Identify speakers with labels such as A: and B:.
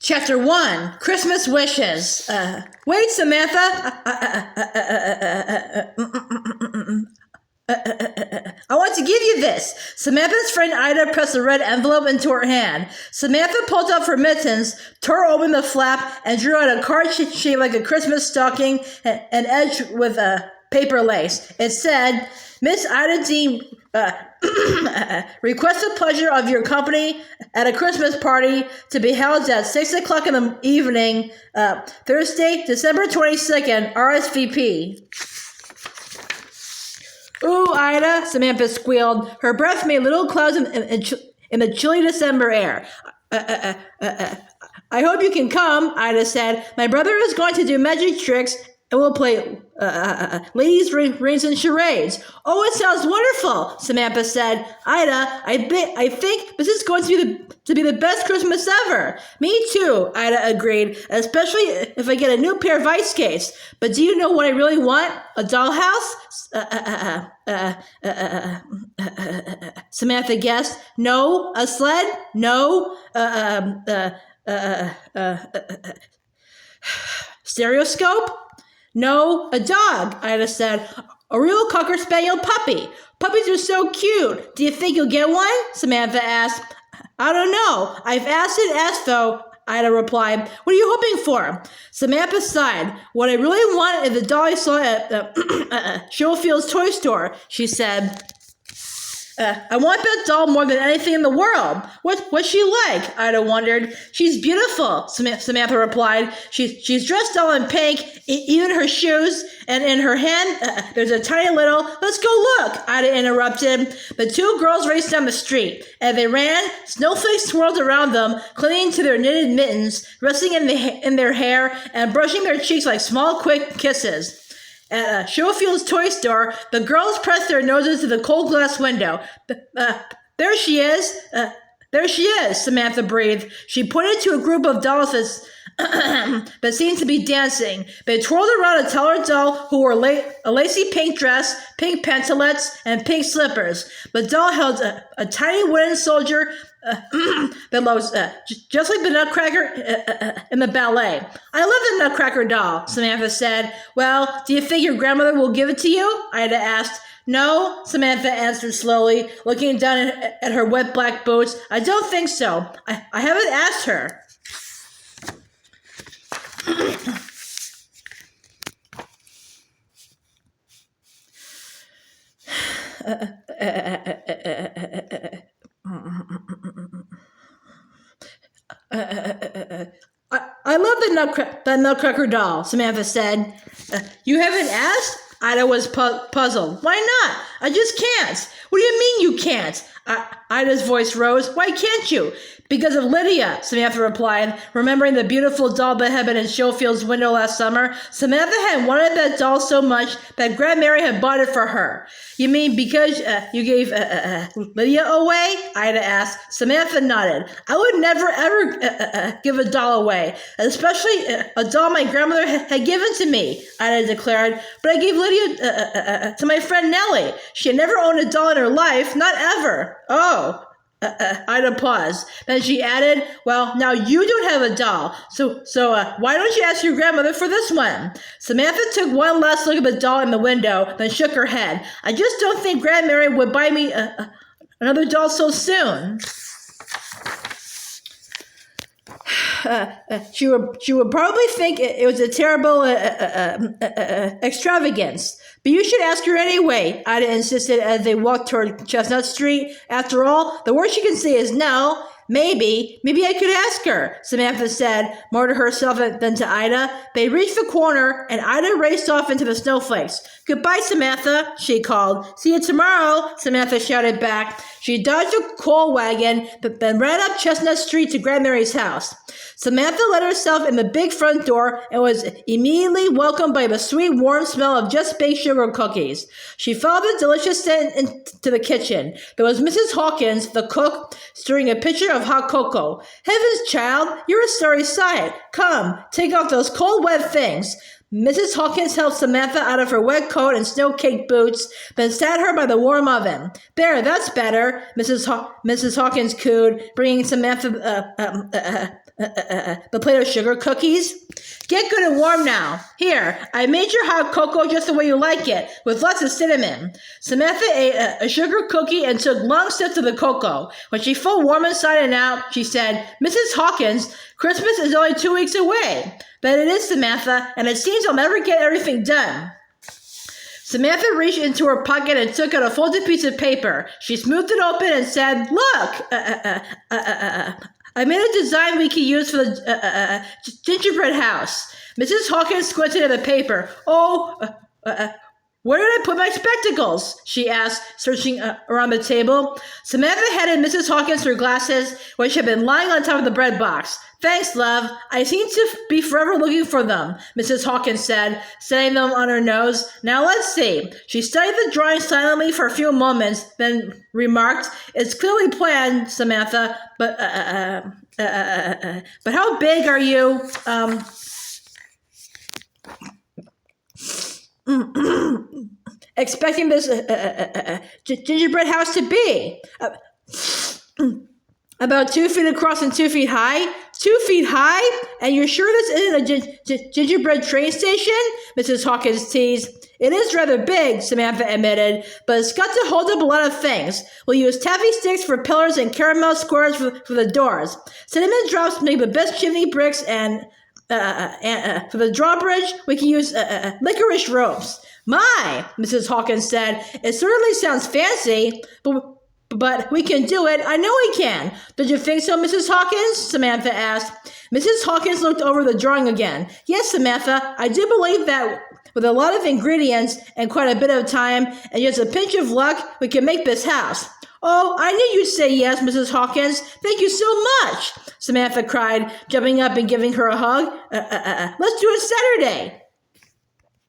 A: Chapter 1, Christmas Wishes. Wait, Samantha. I want to give you this. Samantha's friend Ida pressed a red envelope into her hand. Samantha pulled up her mittens, tore open the flap, and drew out a card shaped like a Christmas stocking and edged with paper lace. It said, Miss Ida Dean, request the pleasure of your company at a Christmas party to be held at 6 o'clock in the evening, Thursday, December 22nd, RSVP. Ooh, Ida, Samantha squealed. Her breath made little clouds in the chilly December air. I hope you can come, Ida said. My brother is going to do magic tricks and we'll play ladies' rings and charades. Oh, it sounds wonderful, Samantha said. Ida, I think this is going to be the best Christmas ever. Me too, Ida agreed, especially if I get a new pair of ice skates. But do you know what I really want? A dollhouse? Samantha guessed. No. A sled? No. Stereoscope? No, a dog, Ida said. A real Cocker Spaniel puppy. Puppies are so cute. Do you think you'll get one? Samantha asked. I don't know. I've asked and asked, though, Ida replied. What are you hoping for? Samantha sighed. What I really want is the doll I saw at Schofield's toy store, she said. I want that doll more than anything in the world. What's she like? Ida wondered. She's beautiful, Samantha replied. She's dressed all in pink, even her shoes, and in her hand there's a tiny little, let's go look, Ida interrupted. The two girls raced down the street. As they ran, snowflakes swirled around them, clinging to their knitted mittens, resting in their hair, and brushing their cheeks like small, quick kisses. At Schofield's toy store, the girls pressed their noses to the cold glass window. There she is. There she is, Samantha breathed. She pointed to a group of dolls that seemed to be dancing. They twirled around a taller doll who wore a lacy pink dress, pink pantalettes, and pink slippers. The doll held a tiny wooden soldier that looks just like the Nutcracker in the ballet. I love the Nutcracker doll, Samantha said. Well, do you think your grandmother will give it to you? Ida asked. No, Samantha answered slowly, looking down at her wet black boots. I don't think so. I haven't asked her. I love the Nutcracker doll, Samantha said. You haven't asked? Ida was puzzled. Why not? I just can't. What do you mean you can't? Ida's voice rose. Why can't you? Because of Lydia, Samantha replied, remembering the beautiful doll that had been in Schofield's window last summer. Samantha had wanted that doll so much that Grand Mary had bought it for her. You mean because you gave Lydia away? Ida asked. Samantha nodded. I would never, ever give a doll away, especially a doll my grandmother had given to me, Ida declared. But I gave Lydia to my friend Nellie. She had never owned a doll in her life, not ever. Oh. Ida paused. Then she added, well, now you don't have a doll, so why don't you ask your grandmother for this one? Samantha took one last look at the doll in the window, then shook her head. I just don't think Grand Mary would buy me another doll so soon. She would probably think it was a terrible extravagance. But you should ask her anyway, Ida insisted as they walked toward Chestnut Street. After all, the worst she can say is no. Maybe I could ask her, Samantha said, more to herself than to Ida. They reached the corner, and Ida raced off into the snowflakes. Goodbye, Samantha, she called. See you tomorrow, Samantha shouted back. She dodged a coal wagon, but then ran up Chestnut Street to Grand Mary's house. Samantha let herself in the big front door and was immediately welcomed by the sweet, warm smell of just-baked sugar cookies. She followed the delicious scent into the kitchen. There was Mrs. Hawkins, the cook, stirring a pitcher of hot cocoa. Heavens, child, you're a sorry sight. Come, take off those cold, wet things. Mrs. Hawkins helped Samantha out of her wet coat and snow-caked boots, then sat her by the warm oven. There, that's better, Mrs. Hawkins cooed, bringing Samantha the plate of sugar cookies. Get good and warm now. Here, I made your hot cocoa just the way you like it, with lots of cinnamon. Samantha ate a sugar cookie and took long sips of the cocoa. When she felt warm inside and out, she said, Mrs. Hawkins, Christmas is only 2 weeks away. But it is, Samantha, and it seems I'll never get everything done. Samantha reached into her pocket and took out a folded piece of paper. She smoothed it open and said, Look, I made a design we could use for the gingerbread house. Mrs. Hawkins squinted at the paper. Where did I put my spectacles? She asked, searching around the table. Samantha handed Mrs. Hawkins her glasses, which had been lying on top of the bread box. Thanks, love. I seem to be forever looking for them, Mrs. Hawkins said, setting them on her nose. Now let's see. She studied the drawing silently for a few moments, then remarked, It's clearly planned, Samantha, but how big are you, expecting this gingerbread house to be? About 2 feet across and 2 feet high? 2 feet high? And you're sure this isn't a gingerbread train station? Mrs. Hawkins teased. It is rather big, Samantha admitted, but it's got to hold up a lot of things. We'll use taffy sticks for pillars and caramel squares for the doors. Cinnamon drops make the best chimney bricks, and for the drawbridge, we can use licorice ropes. My, Mrs. Hawkins said, it certainly sounds fancy, but we can do it. I know we can. Don't you think so, Mrs. Hawkins? Samantha asked. Mrs. Hawkins looked over the drawing again. Yes, Samantha, I do believe that with a lot of ingredients and quite a bit of time and just a pinch of luck, we can make this house. Oh, I knew you'd say yes, Mrs. Hawkins. Thank you so much, Samantha cried, jumping up and giving her a hug. Let's do it Saturday.